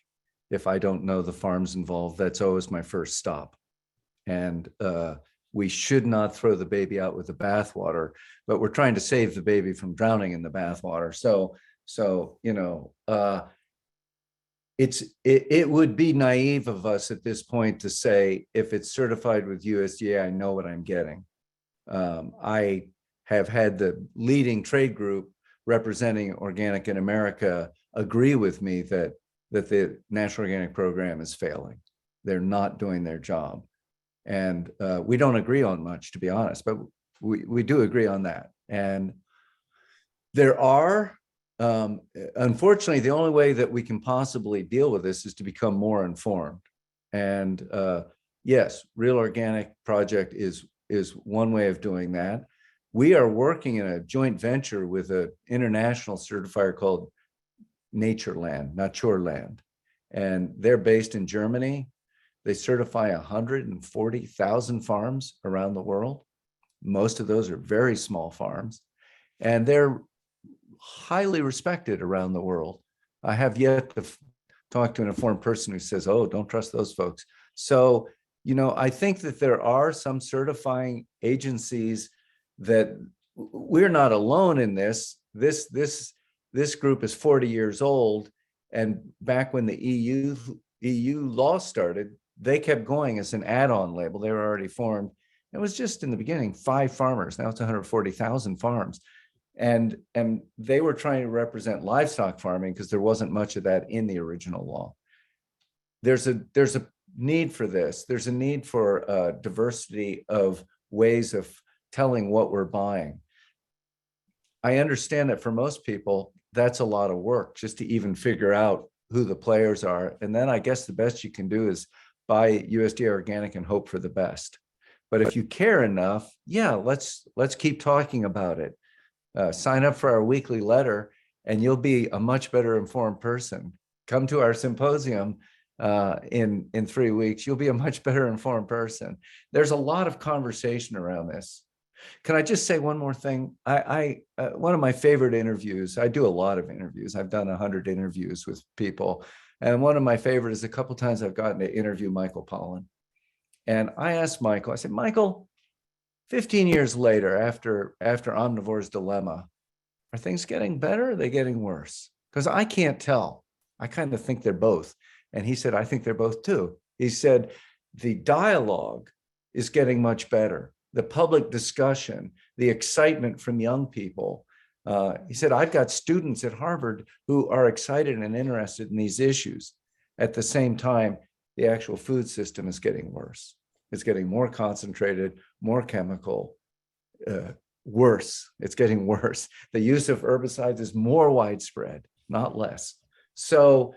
If I don't know the farms involved, that's always my first stop. And we should not throw the baby out with the bathwater, but we're trying to save the baby from drowning in the bathwater. So you know, it would be naive of us at this point to say, if it's certified with USDA, I know what I'm getting. I have had the leading trade group representing organic in America agree with me that the National Organic Program is failing. They're not doing their job. And we don't agree on much, to be honest, but we do agree on that. And there are, unfortunately, the only way that we can possibly deal with this is to become more informed. And yes, Real Organic Project is one way of doing that. We are working in a joint venture with an international certifier called Naturland, and they're based in Germany. They certify 140,000 farms around the world. Most of those are very small farms, and they're highly respected around the world. I have yet to talk to an informed person who says, oh, don't trust those folks. So, you know, I think that there are some certifying agencies that we're not alone in this. This group is 40 years old, and back when the EU law started, they kept going as an add-on label. They were already formed. It was just in the beginning 5 farmers. Now it's 140,000 farms, and they were trying to represent livestock farming because there wasn't much of that in the original law. There's a need for this. There's a need for diversity of ways of telling what we're buying. I understand that for most people, that's a lot of work just to even figure out who the players are. And then I guess the best you can do is buy USDA organic and hope for the best. But if you care enough, yeah, let's keep talking about it. Sign up for our weekly letter and you'll be a much better informed person. Come to our symposium in 3 weeks, you'll be a much better informed person. There's a lot of conversation around this. Can I just say one more thing? One of my favorite interviews, I do a lot of interviews. I've done 100 interviews with people. And one of my favorite is a couple times I've gotten to interview Michael Pollan. And I asked Michael, I said, Michael, 15 years later, after Omnivore's Dilemma, are things getting better or are they getting worse? Because I can't tell. I kind of think they're both. And he said, I think they're both too. He said, the dialogue is getting much better. The public discussion, the excitement from young people. He said, I've got students at Harvard who are excited and interested in these issues. At the same time, the actual food system is getting worse. It's getting more concentrated, more chemical, worse. It's getting worse. The use of herbicides is more widespread, not less. So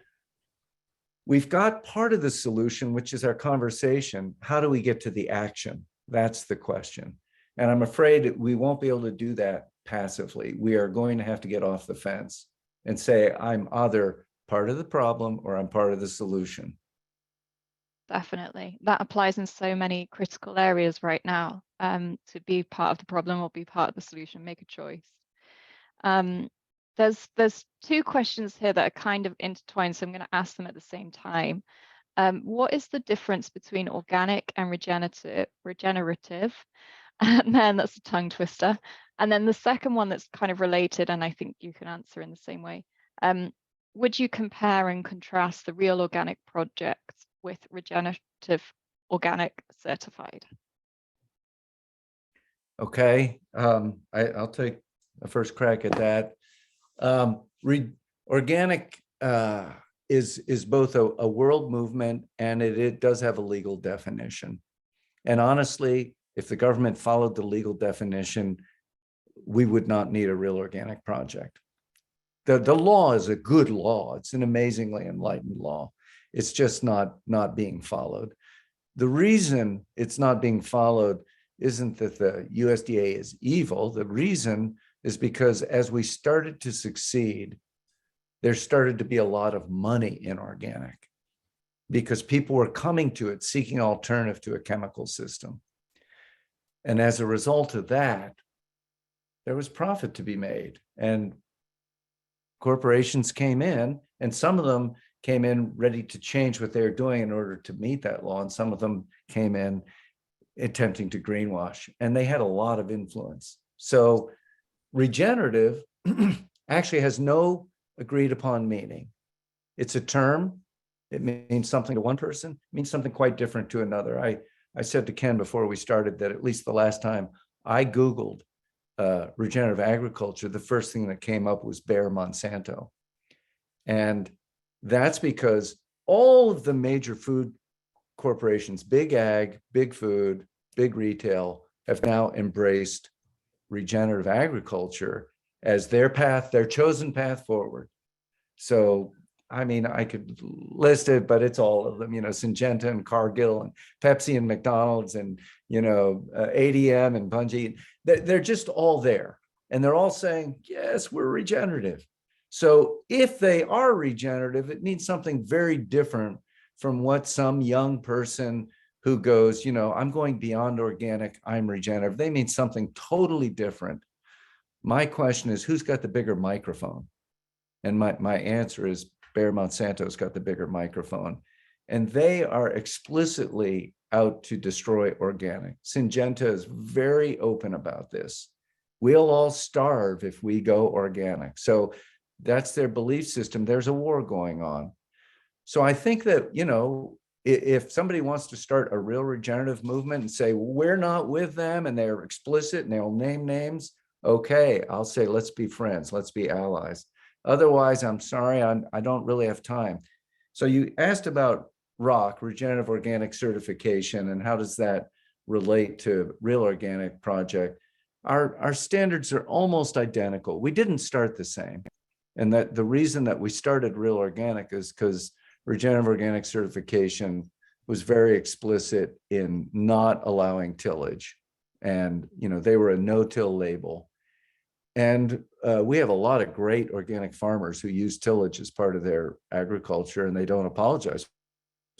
we've got part of the solution, which is our conversation. How do we get to the action? That's the question. And I'm afraid we won't be able to do that passively. We are going to have to get off the fence and say, I'm either part of the problem or I'm part of the solution. Definitely. That applies in so many critical areas right now. To be part of the problem or be part of the solution, make a choice. There's two questions here that are kind of intertwined, so I'm going to ask them at the same time. What is the difference between organic and regenerative? And then that's a tongue twister. And then the second one that's kind of related, and I think you can answer in the same way. Would you compare and contrast the real organic projects with regenerative organic certified? Okay, I'll take a first crack at that. Organic is both a world movement and it does have a legal definition. And honestly, if the government followed the legal definition, we would not need a real organic project. The law is a good law. It's an amazingly enlightened law. It's just not being followed. The reason it's not being followed isn't that the USDA is evil. The reason is because as we started to succeed, there started to be a lot of money in organic because people were coming to it seeking alternative to a chemical system. And as a result of that, there was profit to be made. And corporations came in, and some of them came in ready to change what they were doing in order to meet that law. And some of them came in attempting to greenwash, and they had a lot of influence. So regenerative actually has no agreed upon meaning. It's a term. It means something to one person, it means something quite different to another. I said to Ken before we started that at least the last time I Googled regenerative agriculture, the first thing that came up was Bayer Monsanto. And that's because all of the major food corporations, big ag, big food, big retail, have now embraced regenerative agriculture as their path, their chosen path forward. So, I mean, I could list it, but it's all of them, Syngenta and Cargill and Pepsi and McDonald's and, ADM and Bunge. They're just all there. And they're all saying, yes, we're regenerative. So if they are regenerative, it means something very different from what some young person who goes, I'm going beyond organic, I'm regenerative. They mean something totally different. My question is, who's got the bigger microphone? And my answer is Bayer Monsanto's got the bigger microphone. And they are explicitly out to destroy organic. Syngenta is very open about this. We'll all starve if we go organic. So that's their belief system. There's a war going on. So I think that, if somebody wants to start a real regenerative movement and say, we're not with them, and they're explicit and they'll name names, okay, I'll say, let's be friends, let's be allies. Otherwise, I'm sorry, I don't really have time. So you asked about ROC, Regenerative Organic Certification, and how does that relate to Real Organic Project? Our standards are almost identical. We didn't start the same. And that the reason that we started Real Organic is because Regenerative Organic Certification was very explicit in not allowing tillage. And, they were a no-till label. And we have a lot of great organic farmers who use tillage as part of their agriculture, and they don't apologize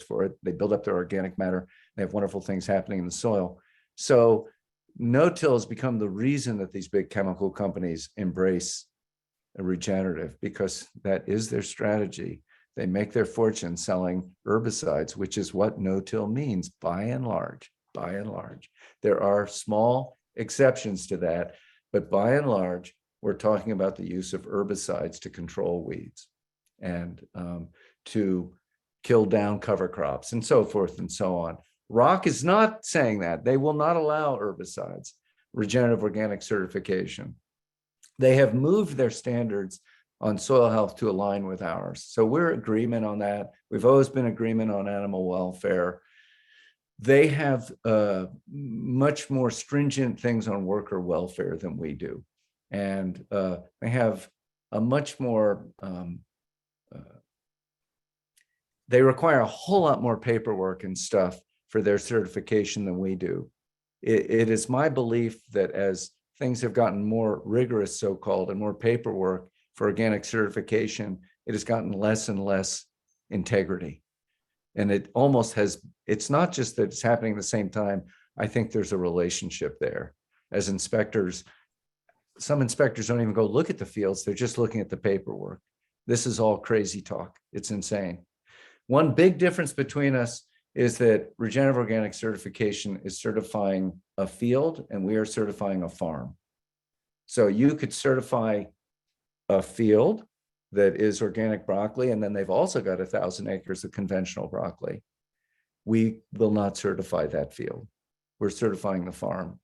for it. They build up their organic matter. They have wonderful things happening in the soil. So no-till has become the reason that these big chemical companies embrace a regenerative, because that is their strategy. They make their fortune selling herbicides, which is what no-till means by and large. There are small exceptions to that, but by and large, we're talking about the use of herbicides to control weeds and to kill down cover crops and so forth and so on. ROC is not saying that. They will not allow herbicides, regenerative organic certification. They have moved their standards on soil health to align with ours. So we're in agreement on that. We've always been in agreement on animal welfare. They have much more stringent things on worker welfare than we do. And they have a much more, they require a whole lot more paperwork and stuff for their certification than we do. it is my belief that as things have gotten more rigorous, so-called, and more paperwork for organic certification, it has gotten less and less integrity. And it almost has, it's not just that it's happening at the same time. I think there's a relationship there. As inspectors, some inspectors don't even go look at the fields. They're just looking at the paperwork. This is all crazy talk. It's insane. One big difference between us is that regenerative organic certification is certifying a field and we are certifying a farm. So you could certify a field that is organic broccoli, and then they've also got 1,000 acres of conventional broccoli. We will not certify that field. We're certifying the farm.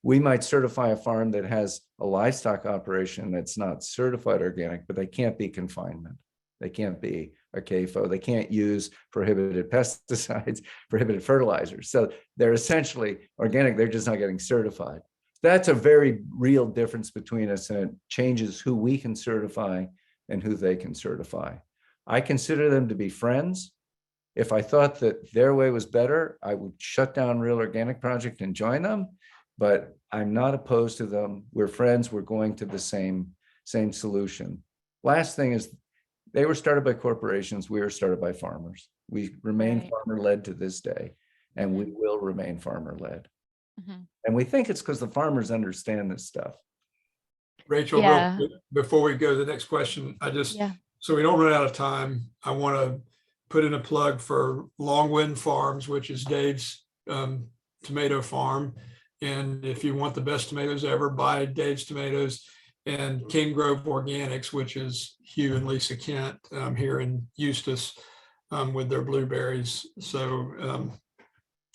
We might certify a farm that has a livestock operation that's not certified organic, but they can't be confinement. They can't be a CAFO. They can't use prohibited pesticides, prohibited fertilizers. So they're essentially organic. They're just not getting certified. That's a very real difference between us, and it changes who we can certify and who they can certify. I consider them to be friends. If I thought that their way was better, I would shut down Real Organic Project and join them, but I'm not opposed to them. We're friends. We're going to the same solution. Last thing is, they were started by corporations. We were started by farmers. We remain farmer-led to this day, and we will remain farmer-led. And we think it's because the farmers understand this stuff. Rachel, real quick, before we go to the next question, so we don't run out of time, I want to put in a plug for Longwind Farms, which is Dave's tomato farm. And if you want the best tomatoes ever, buy Dave's tomatoes. And King Grove Organics, which is Hugh and Lisa Kent here in Eustis with their blueberries. So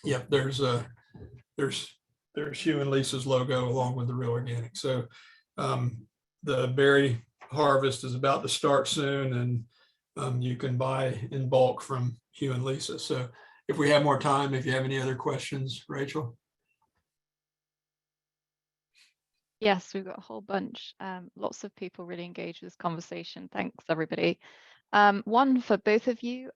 there's Hugh and Lisa's logo along with the Real Organic. So the berry harvest is about to start soon, and you can buy in bulk from Hugh and Lisa. So if we have more time, if you have any other questions, Rachel. Yes, we've got a whole bunch. Lots of people really engaged with this conversation. Thanks, everybody. One for both of you.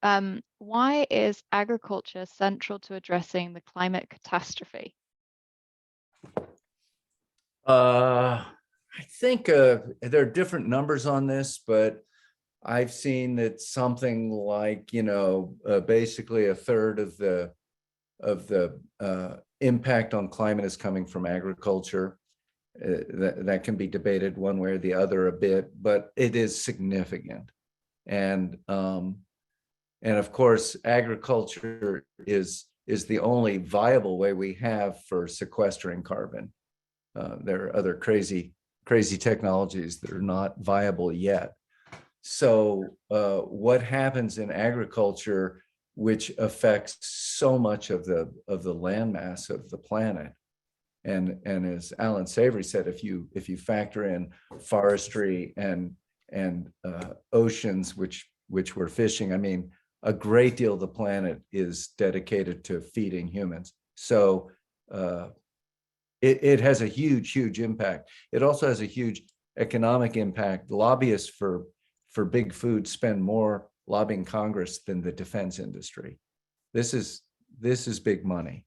Why is agriculture central to addressing the climate catastrophe? I think there are different numbers on this, but I've seen that something like, basically a third of the impact on climate is coming from agriculture. That can be debated one way or the other a bit, but it is significant. And of course, agriculture is the only viable way we have for sequestering carbon. There are other crazy technologies that are not viable yet. So what happens in agriculture, which affects so much of the landmass of the planet, and as Alan Savory said, if you factor in forestry and oceans, which we're fishing, I mean, a great deal of the planet is dedicated to feeding humans. So it has a huge impact. It also has a huge economic impact. Lobbyists for big food spend more lobbying Congress than the defense industry. This is big money,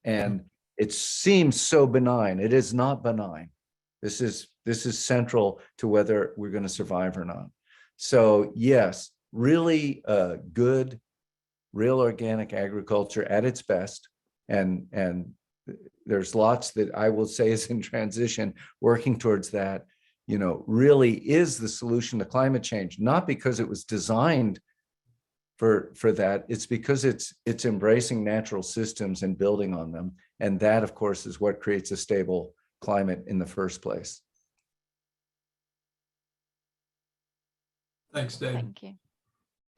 and it seems so benign. It is not benign. This is central to whether we're going to survive or not. So yes, really good, real organic agriculture at its best, and there's lots that I will say is in transition, working towards that, really is the solution to climate change, not because it was designed for that. It's because it's embracing natural systems and building on them. And that, of course, is what creates a stable climate in the first place. Thanks, Dave. Thank you.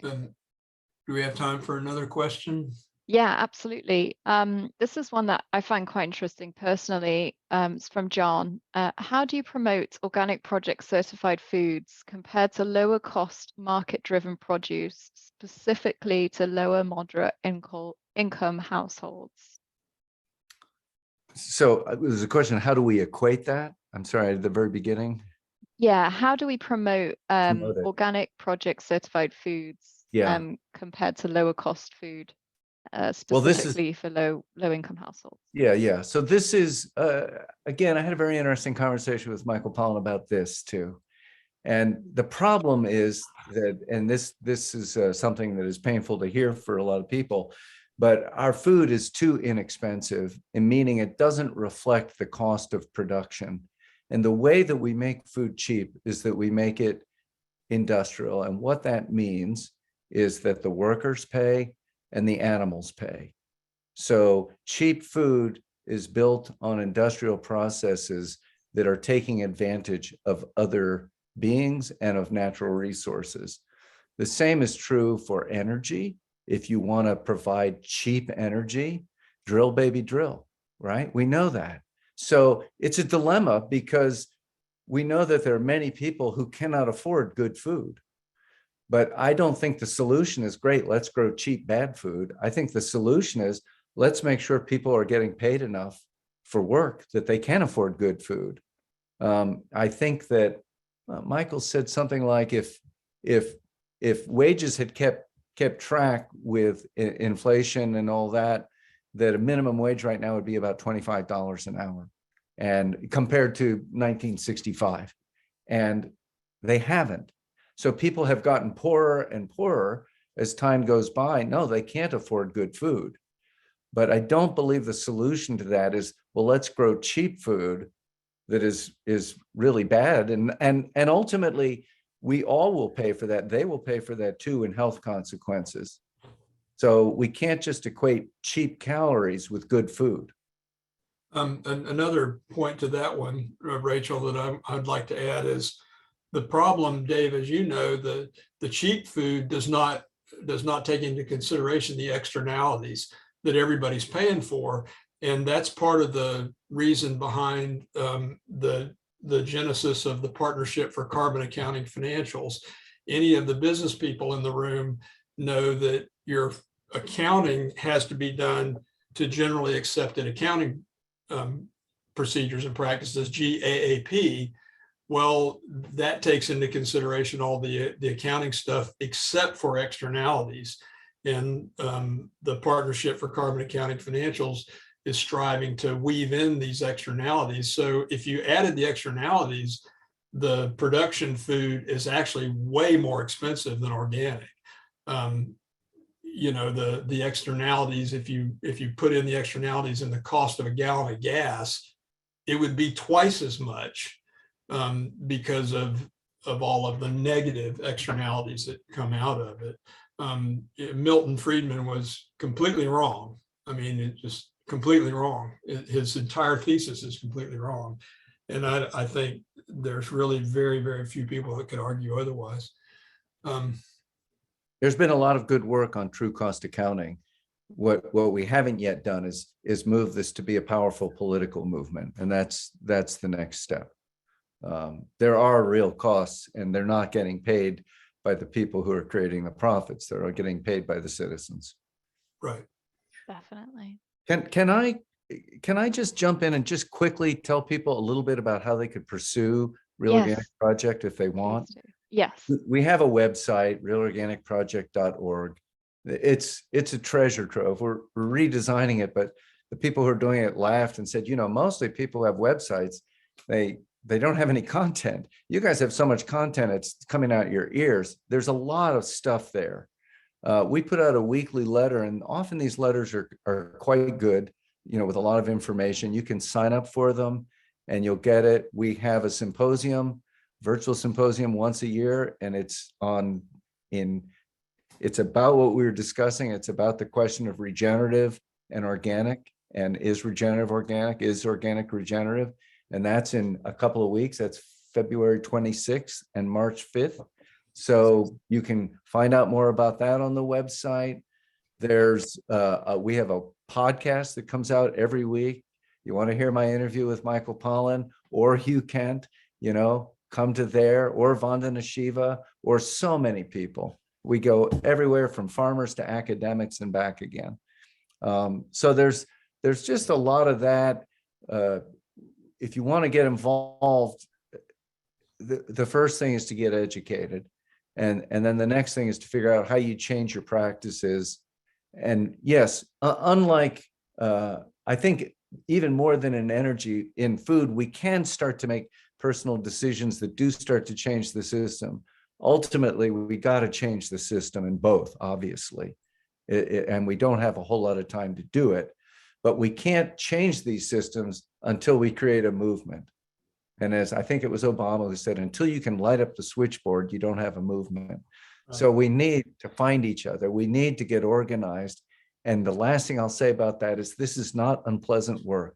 Do we have time for another question? Yeah, absolutely. This is one that I find quite interesting personally. It's from John. How do you promote organic project certified foods compared to lower cost market-driven produce, specifically to lower moderate income households? So there's a question, how do we equate that? I'm sorry, at the very beginning. Yeah, how do we promote Promote it. organic project certified foods Yeah. compared to lower cost food? Well, this is, specifically for low income households? yeah. So this is, again, I had a very interesting conversation with Michael Pollan about this too. And the problem is that, and this is something that is painful to hear for a lot of people, but our food is too inexpensive, in meaning it doesn't reflect the cost of production. And the way that we make food cheap is that we make it industrial. And what that means is that the workers pay and the animals pay. So cheap food is built on industrial processes that are taking advantage of other beings and of natural resources. The same is true for energy. If you want to provide cheap energy, drill, baby, drill, right? We know that. So it's a dilemma because we know that there are many people who cannot afford good food. But I don't think the solution is great, let's grow cheap, bad food. I think the solution is let's make sure people are getting paid enough for work that they can afford good food. I think that Michael said something like if wages had kept track with inflation and all that, that a minimum wage right now would be about $25 an hour, and compared to 1965, and they haven't. So people have gotten poorer and poorer as time goes by. No, they can't afford good food. But I don't believe the solution to that is, well, let's grow cheap food that is really bad. And ultimately, we all will pay for that. They will pay for that too in health consequences. So we can't just equate cheap calories with good food. Another point to that one, Rachel, that I'd like to add is the problem, Dave, as you know, the cheap food does not take into consideration the externalities that everybody's paying for. And that's part of the reason behind the genesis of the Partnership for Carbon Accounting Financials. Any of the business people in the room know that your accounting has to be done to generally accepted accounting procedures and practices, GAAP. Well, that takes into consideration all the accounting stuff except for externalities. And the Partnership for Carbon Accounting Financials is striving to weave in these externalities. So if you added the externalities, the production food is actually way more expensive than organic. You know, the externalities, if you put in the externalities in the cost of a gallon of gas, it would be twice as much because of all of the negative externalities that come out of it. Milton Friedman was completely wrong. I mean, it just completely wrong. His entire thesis is completely wrong. And I think there's really very, very few people that could argue otherwise. There's been a lot of good work on true cost accounting. What we haven't yet done is move this to be a powerful political movement. And that's the next step. There are real costs, and they're not getting paid by the people who are creating the profits. They're getting paid by the citizens. Right. Definitely. Can I just jump in and just quickly tell people a little bit about how they could pursue Real Yes. Organic Project if they want? Please do. Yes. We have a website, realorganicproject.org. It's a treasure trove. We're redesigning it, but the people who are doing it laughed and said, you know, mostly people who have websites, they don't have any content. You guys have so much content, it's coming out your ears. There's a lot of stuff there. We put out a weekly letter, and often these letters are quite good, you know, with a lot of information. You can sign up for them and you'll get it. We have a symposium, virtual symposium once a year, and it's about what we were discussing. It's about the question of regenerative and organic, and is regenerative organic, is organic regenerative? And that's in a couple of weeks. That's February 26th and March 5th. So you can find out more about that on the website. There's we have a podcast that comes out every week. You want to hear my interview with Michael Pollan or Hugh Kent, you know, come to there, or Vandana Shiva, or so many people. We go everywhere from farmers to academics and back again. So there's just a lot of that. If you want to get involved, the first thing is to get educated. And then the next thing is to figure out how you change your practices And yes, unlike, I think even more than in energy, in food, we can start to make personal decisions that do start to change the system. Ultimately, we got to change the system in both, obviously. And we don't have a whole lot of time to do it, but we can't change these systems until we create a movement. And as I think it was Obama who said, until you can light up the switchboard, you don't have a movement. Right. So we need to find each other. We need to get organized. And the last thing I'll say about that is this is not unpleasant work.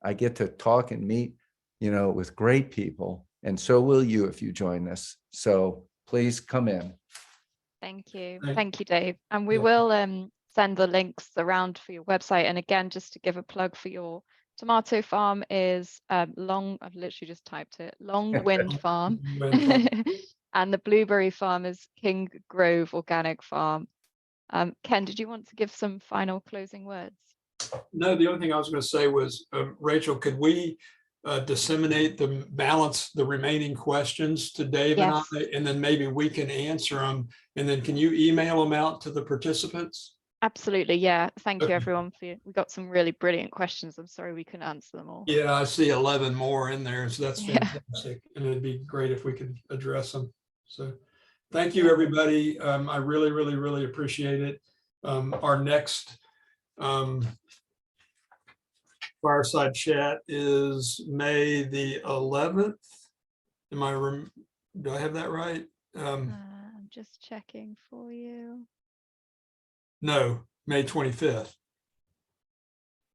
I get to talk and meet, with great people, and so will you if you join us. So please come in. Thank you. Thank you, Dave. And we will send the links around for your website. And again, just to give a plug for your tomato farm is I've literally just typed it, Long Wind Farm. And the blueberry farm is King Grove Organic Farm. Ken, did you want to give some final closing words? No, the only thing I was going to say was, Rachel, could we disseminate the remaining questions to Dave? Yes. And I, and then maybe we can answer them. And then can you email them out to the participants? Absolutely. Yeah. Thank you, everyone. We got some really brilliant questions. I'm sorry we couldn't answer them all. Yeah, I see 11 more in there. So that's fantastic. Yeah. And it'd be great if we could address them. So thank you, everybody. I really, really, really appreciate it. Our next fireside chat is May the 11th. Do I have that right? I'm just checking for you. No, May 25th.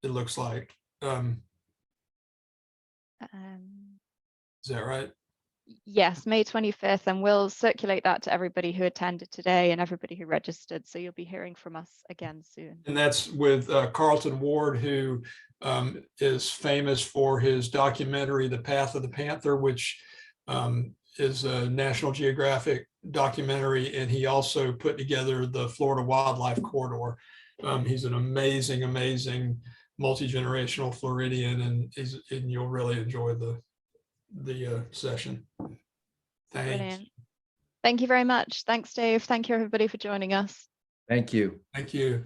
It looks like. Is that right? Yes, May 25th, and we'll circulate that to everybody who attended today and everybody who registered. So you'll be hearing from us again soon. And that's with Carlton Ward, who is famous for his documentary, The Path of the Panther, which is a National Geographic documentary. And he also put together the Florida Wildlife Corridor. He's an amazing, amazing multi-generational Floridian, and you'll really enjoy the session. Thanks. Brilliant. Thank you very much. Thanks, Dave. Thank you, everybody, for joining us. Thank you. Thank you.